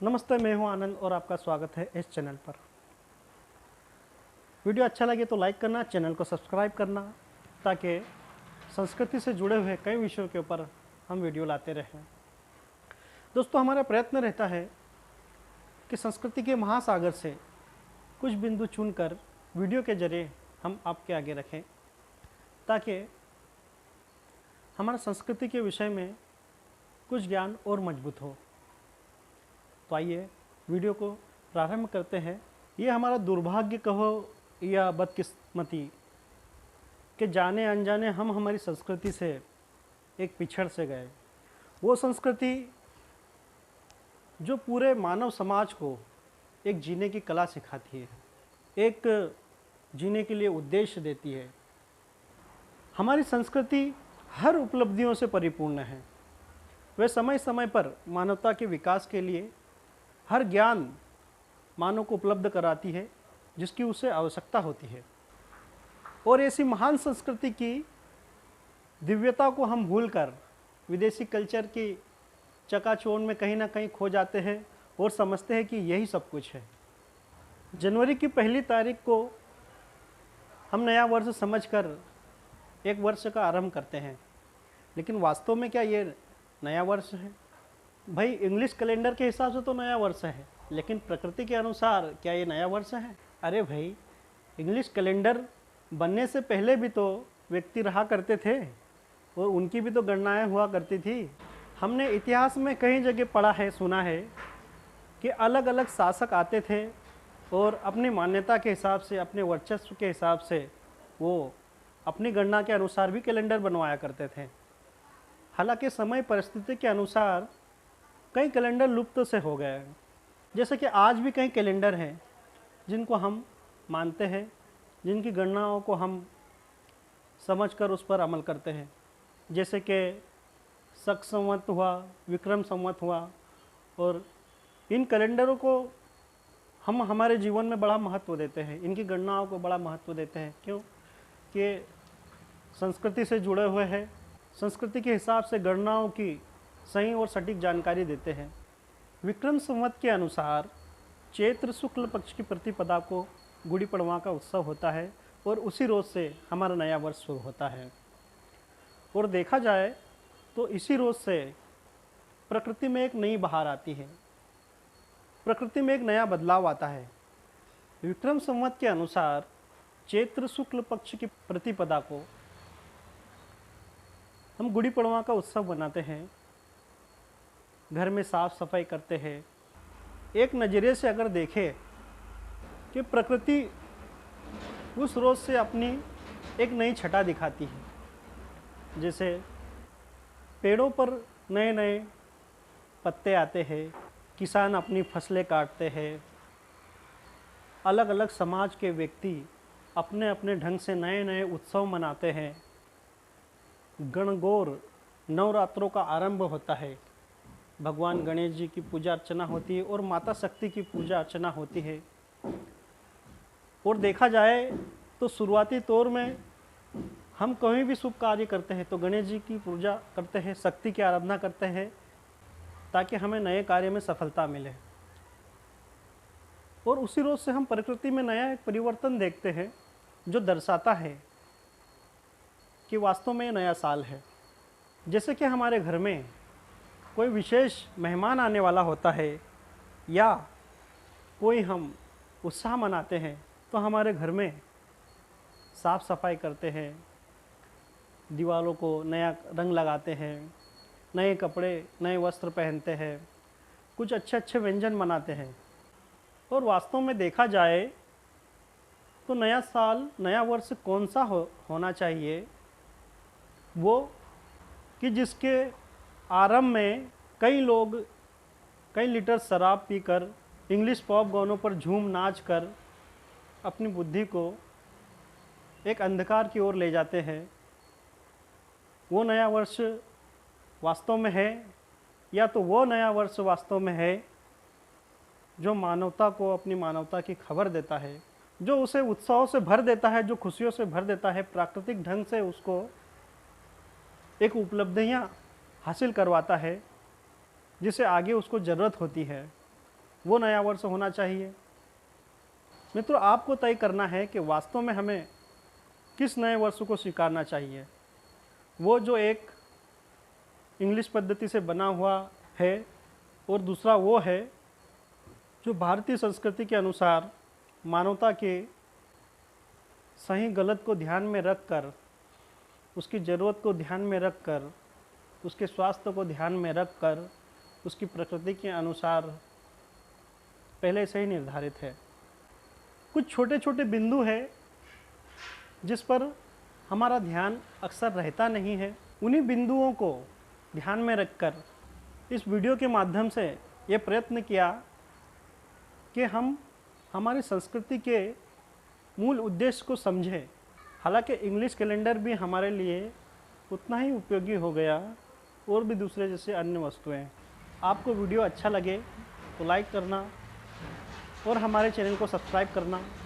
नमस्ते, मैं हूं आनंद और आपका स्वागत है इस चैनल पर। वीडियो अच्छा लगे तो लाइक करना, चैनल को सब्सक्राइब करना, ताकि संस्कृति से जुड़े हुए कई विषयों के ऊपर हम वीडियो लाते रहें। दोस्तों, हमारा प्रयत्न रहता है कि संस्कृति के महासागर से कुछ बिंदु चुनकर वीडियो के जरिए हम आपके आगे रखें, ताकि हमारा संस्कृति के विषय में कुछ ज्ञान और मजबूत हो। तो आइए वीडियो को प्रारंभ करते हैं। ये हमारा दुर्भाग्य कहो या बदकिस्मती कि जाने अनजाने हम हमारी संस्कृति से एक पिछड़ से गए। वो संस्कृति जो पूरे मानव समाज को एक जीने की कला सिखाती है, एक जीने के लिए उद्देश्य देती है। हमारी संस्कृति हर उपलब्धियों से परिपूर्ण है। वह समय समय पर मानवता के विकास के लिए हर ज्ञान मानव को उपलब्ध कराती है जिसकी उसे आवश्यकता होती है। और ऐसी महान संस्कृति की दिव्यता को हम भूलकर विदेशी कल्चर की चकाचौंध में कहीं ना कहीं खो जाते हैं और समझते हैं कि यही सब कुछ है। जनवरी की पहली तारीख को हम नया वर्ष समझकर एक वर्ष का आरंभ करते हैं, लेकिन वास्तव में क्या ये नया वर्ष है? भाई, इंग्लिश कैलेंडर के हिसाब से तो नया वर्ष है, लेकिन प्रकृति के अनुसार क्या ये नया वर्ष है? अरे भाई, इंग्लिश कैलेंडर बनने से पहले भी तो व्यक्ति रहा करते थे और उनकी भी तो गणनाएं हुआ करती थी। हमने इतिहास में कई जगह पढ़ा है, सुना है कि अलग अलग शासक आते थे और अपनी मान्यता के हिसाब से, अपने वर्चस्व के हिसाब से वो अपनी गणना के अनुसार भी कैलेंडर बनवाया करते थे। हालांकि समय परिस्थिति के अनुसार कई कैलेंडर लुप्त से हो गए हैं। जैसे कि आज भी कई कैलेंडर हैं जिनको हम मानते हैं, जिनकी गणनाओं को हम समझकर उस पर अमल करते हैं। जैसे कि शक संवत हुआ, विक्रम संवत हुआ, और इन कैलेंडरों को हम हमारे जीवन में बड़ा महत्व देते हैं। इनकी गणनाओं को बड़ा महत्व देते हैं। क्यों? कि संस्कृति से जुड़े हुए हैं, संस्कृति के हिसाब से गणनाओं की सही और सटीक जानकारी देते हैं। विक्रम संवत के अनुसार चैत्र शुक्ल पक्ष की प्रतिपदा को गुड़ी पड़वा का उत्सव होता है और उसी रोज़ से हमारा नया वर्ष शुरू होता है। और देखा जाए तो इसी रोज़ से प्रकृति में एक नई बहार आती है, प्रकृति में एक नया बदलाव आता है। विक्रम संवत के अनुसार चैत्र शुक्ल पक्ष की प्रतिपदा को हम गुड़ी पड़वा का उत्सव मनाते हैं, घर में साफ सफाई करते हैं। एक नज़रिए से अगर देखें कि प्रकृति उस रोज़ से अपनी एक नई छटा दिखाती है। जैसे पेड़ों पर नए नए पत्ते आते हैं, किसान अपनी फसलें काटते हैं, अलग अलग समाज के व्यक्ति अपने अपने ढंग से नए नए उत्सव मनाते हैं। गणगौर नवरात्रों का आरंभ होता है, भगवान गणेश जी की पूजा अर्चना होती है और माता शक्ति की पूजा अर्चना होती है। और देखा जाए तो शुरुआती तौर में हम कहीं भी शुभ कार्य करते हैं तो गणेश जी की पूजा करते हैं, शक्ति की आराधना करते हैं, ताकि हमें नए कार्य में सफलता मिले। और उसी रोज़ से हम प्रकृति में नया एक परिवर्तन देखते हैं जो दर्शाता है कि वास्तव में नया साल है। जैसे कि हमारे घर में कोई विशेष मेहमान आने वाला होता है या कोई हम उत्साह मनाते हैं तो हमारे घर में साफ़ सफाई करते हैं, दीवारों को नया रंग लगाते हैं, नए कपड़े नए वस्त्र पहनते हैं, कुछ अच्छे अच्छे व्यंजन बनाते हैं। और वास्तव में देखा जाए तो नया साल, नया वर्ष कौन सा होना चाहिए? वो कि जिसके आरंभ में कई लोग कई लीटर शराब पीकर इंग्लिश पॉप गानों पर झूम नाच कर अपनी बुद्धि को एक अंधकार की ओर ले जाते हैं। वो नया वर्ष वास्तव में है, या तो वो नया वर्ष वास्तव में है जो मानवता को अपनी मानवता की खबर देता है, जो उसे उत्साह से भर देता है, जो खुशियों से भर देता है, प्राकृतिक ढंग से उसको एक उपलब्धियां हासिल करवाता है जिसे आगे उसको ज़रूरत होती है। वो नया वर्ष होना चाहिए। मित्रों, आपको तय करना है कि वास्तव में हमें किस नए वर्ष को स्वीकारना चाहिए। वो जो एक इंग्लिश पद्धति से बना हुआ है, और दूसरा वो है जो भारतीय संस्कृति के अनुसार मानवता के सही गलत को ध्यान में रखकर, उसकी ज़रूरत को ध्यान में रखकर, उसके स्वास्थ्य को ध्यान में रखकर, उसकी प्रकृति के अनुसार पहले से ही निर्धारित है। कुछ छोटे छोटे बिंदु हैं जिस पर हमारा ध्यान अक्सर रहता नहीं है। उन्हीं बिंदुओं को ध्यान में रखकर इस वीडियो के माध्यम से ये प्रयत्न किया कि हम हमारी संस्कृति के मूल उद्देश्य को समझें। हालांकि इंग्लिश कैलेंडर भी हमारे लिए उतना ही उपयोगी हो गया, और भी दूसरे जैसे अन्य वस्तुएं। आपको वीडियो अच्छा लगे तो लाइक करना और हमारे चैनल को सब्सक्राइब करना